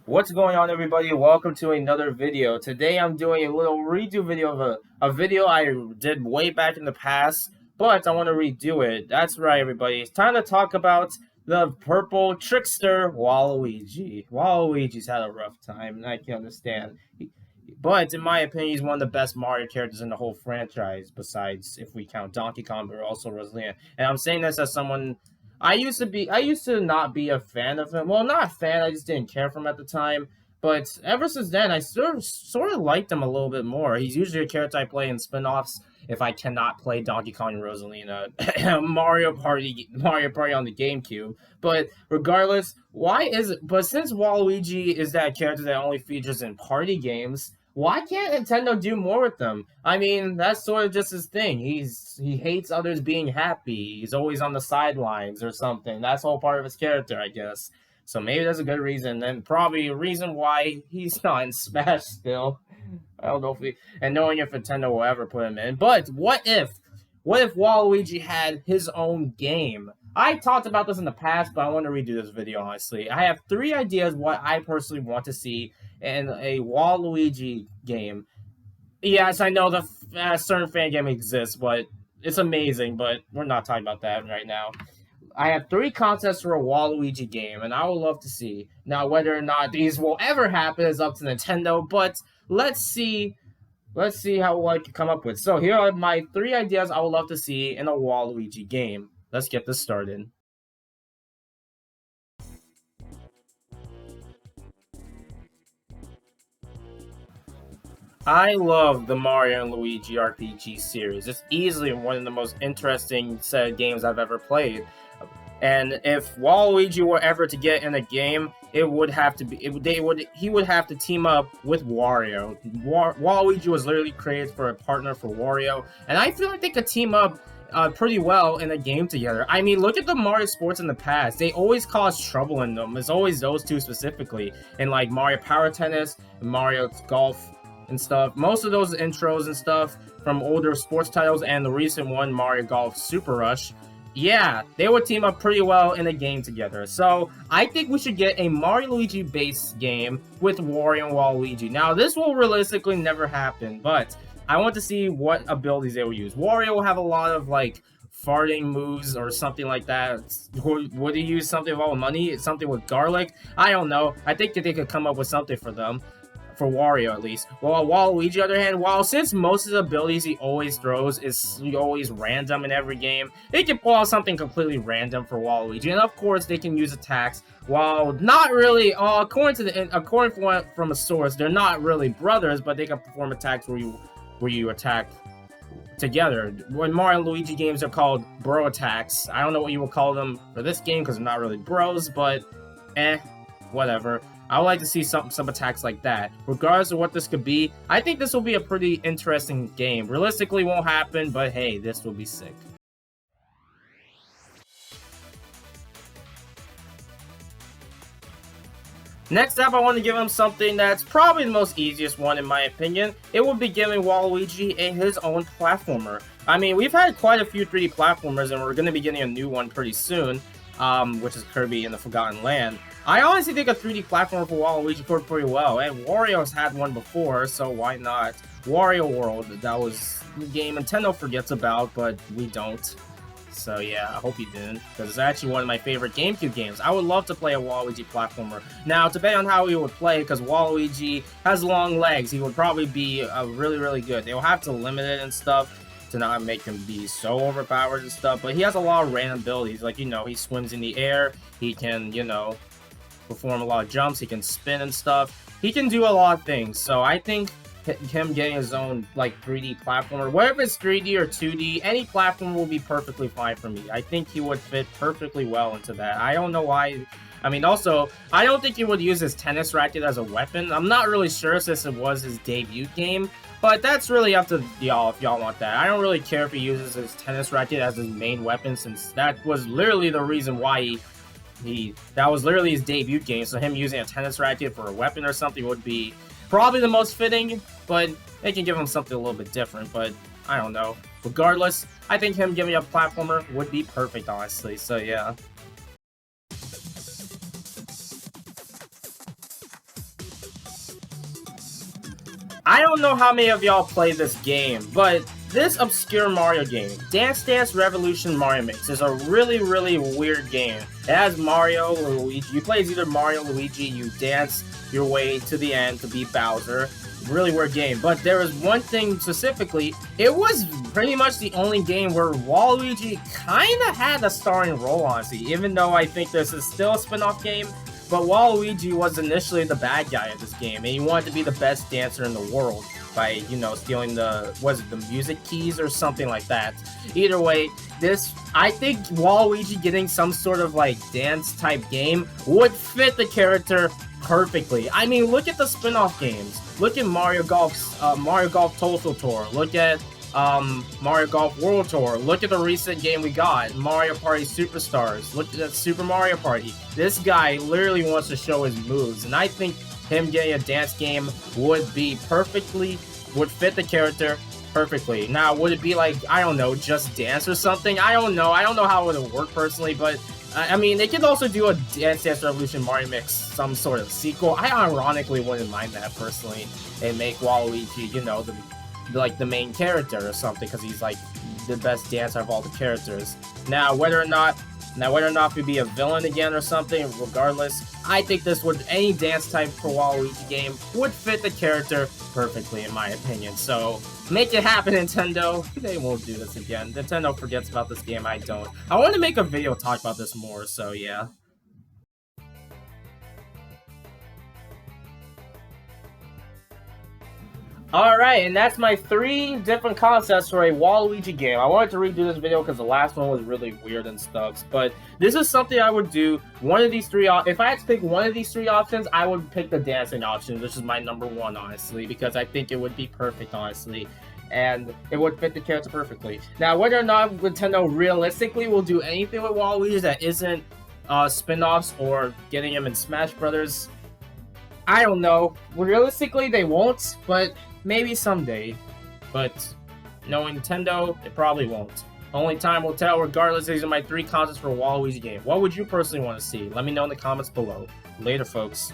What's going on, everybody? Welcome to another video. Today I'm doing a little redo video of a video I did way back in the past, but I want to redo it. That's right, everybody. It's time to talk about the purple trickster Waluigi. Waluigi's had a rough time, and I can understand. But in my opinion, he's one of the best Mario characters in the whole franchise, besides if we count Donkey Kong, but also Rosalina. And I'm saying this as someone I used to not be a fan of him. Well, not a fan, I just didn't care for him at the time. But ever since then, I sort of liked him a little bit more. He's usually a character I play in spin-offs if I cannot play Donkey Kong and Rosalina, Mario Party on the GameCube. But regardless, why is it? But since Waluigi is that character that only features in party games, why can't Nintendo do more with them? I mean, that's sort of just his thing. He hates others being happy. He's always on the sidelines or something. That's all part of his character, I guess. So maybe that's a good reason, and probably a reason why he's not in Smash still. I don't know if he, and knowing if Nintendo will ever put him in. But what if Waluigi had his own game? I talked about this in the past, but I want to redo this video, honestly. I have 3 ideas what I personally want to see in a Waluigi game. Yes, I know the certain fan game exists, but it's amazing, but we're not talking about that right now. I have 3 concepts for a Waluigi game, and I would love to see. Now, whether or not these will ever happen is up to Nintendo, but let's see. Let's see how I can come up with. So here are my 3 ideas I would love to see in a Waluigi game. Let's get this started. I love the Mario and Luigi RPG series. It's easily one of the most interesting set of games I've ever played. And if Waluigi were ever to get in a game, it would have to be he would have to team up with Wario. Waluigi was literally created for a partner for Wario, and I feel like they could team up pretty well in a game together. I mean, look at the Mario sports in the past. They always cause trouble in them. It's always those two specifically. In like Mario Power Tennis, Mario Golf, and stuff. Most of those intros and stuff from older sports titles and the recent one, Mario Golf Super Rush, yeah, they would team up pretty well in a game together. So I think we should get a Mario Luigi based game with Wario and Waluigi. Now, this will realistically never happen, but I want to see what abilities they will use. Wario will have a lot of like farting moves or something like that. Would he use something about money? Something with garlic? I don't know. I think that they could come up with something for them. For Wario, at least. Well, Waluigi, on the other hand, since most of the abilities he always throws is always random in every game, they can pull out something completely random for Waluigi. And of course, they can use attacks. While not really, according from a source, they're not really brothers, but they can perform attacks where you attack together. When Mario and Luigi games are called bro attacks, I don't know what you would call them for this game because they're not really bros, but whatever. I would like to see some attacks like that. Regardless of what this could be, I think this will be a pretty interesting game. Realistically, won't happen, but hey, this will be sick. Next up, I want to give him something that's probably the most easiest one in my opinion. It would be giving Waluigi his own platformer. I mean, we've had quite a few 3D platformers, and we're going to be getting a new one pretty soon, which is Kirby in the Forgotten Land. I honestly think a 3D platformer for Waluigi worked pretty well, and Wario's had one before, so why not? Wario World, that was the game Nintendo forgets about, but we don't. So yeah, I hope you didn't, because it's actually one of my favorite GameCube games. I would love to play a Waluigi platformer. Now, depending on how he would play, because Waluigi has long legs, he would probably be really, really good. They'll have to limit it and stuff to not make him be so overpowered and stuff, but he has a lot of random abilities. Like, you know, he swims in the air, he can, you know, perform a lot of jumps, he can spin and stuff. He can do a lot of things, so I think him getting his own like 3D platformer, whether it's 3D or 2D, any platform will be perfectly fine for me. I think he would fit perfectly well into that. I don't know why. I mean, also, I don't think he would use his tennis racket as a weapon. I'm not really sure since it was his debut game, but that's really up to y'all if y'all want that. I don't really care if he uses his tennis racket as his main weapon, since that was literally the reason why that was literally his debut game, so him using a tennis racket for a weapon or something would be probably the most fitting, but they can give him something a little bit different, but I don't know. Regardless, I think him giving a platformer would be perfect, honestly, so yeah. I don't know how many of y'all play this game, but this obscure Mario game, Dance Dance Revolution Mario Mix, is a really, really weird game. It has Mario, Luigi. You play as either Mario, Luigi. You dance your way to the end to beat Bowser. Really weird game. But there was one thing specifically. It was pretty much the only game where Waluigi kind of had a starring role, honestly. Even though I think this is still a spin-off game. But Waluigi was initially the bad guy in this game, and he wanted to be the best dancer in the world by, you know, stealing the music keys or something like that. Either way, I think Waluigi getting some sort of, like, dance-type game would fit the character perfectly. I mean, look at the spin-off games. Look at Mario Golf Total Tour. Look at Mario Golf World Tour. Look at the recent game we got, Mario Party Superstars. Look at Super Mario Party. This guy literally wants to show his moves, and I think him getting a dance game would fit the character perfectly. Now, would it be like, I don't know, Just Dance or something? I don't know how it would work personally, but I mean, they could also do a Dance Dance Revolution Mario Mix, some sort of sequel. I ironically wouldn't mind that personally, and make Waluigi, you know, the main character or something, because he's like the best dancer of all the characters. Now whether or not he'd be a villain again or something, regardless, I think any dance type for Waluigi game would fit the character perfectly, in my opinion. So make it happen, Nintendo. They won't do this again. Nintendo forgets about this game. I don't. I want to make a video talk about this more, so yeah. Alright, and that's my 3 different concepts for a Waluigi game. I wanted to redo this video because the last one was really weird and stuff, but this is something I would do. One of these 3, if I had to pick one of these 3 options, I would pick the dancing option, which is my number 1, honestly, because I think it would be perfect, honestly, and it would fit the character perfectly. Now, whether or not Nintendo realistically will do anything with Waluigi that isn't spin-offs or getting him in Smash Brothers, I don't know. Realistically, they won't, but maybe someday. But knowing Nintendo, it probably won't. Only time will tell. Regardless, these are my 3 concepts for a Waluigi game. What would you personally want to see? Let me know in the comments below. Later, folks.